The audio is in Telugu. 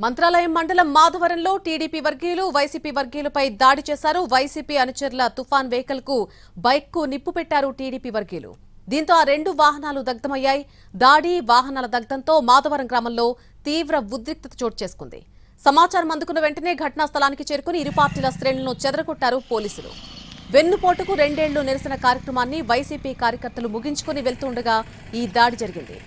మంత్రాలయం మండలం మాధవరంలో టీడీపీ వర్గీయులు వైసీపీ వర్గీయులపై దాడి చేశారు. వైసీపీ అనుచరుల తుఫాన్ వెహికల్ కు బైక్ కు నిప్పు పెట్టారు టీడీపీ వర్గీయులు. దీంతో ఆ రెండు వాహనాలు దగ్ధమయ్యాయి. దాడి వాహనాల దగ్ధంతో మాధవరం గ్రామంలో తీవ్ర ఉద్రిక్తత చోటు చేసుకుంది. సమాచారం అందుకున్న వెంటనే ఘటనా స్థలానికి చేరుకుని ఇరు పార్టీల శ్రేణులను చెదరగొట్టారు పోలీసులు. వెన్నుపోటుకు 2 ఏళ్లు నిరసన కార్యక్రమాన్ని వైసీపీ కార్యకర్తలు ముగించుకుని వెళ్తుండగా ఈ దాడి జరిగింది.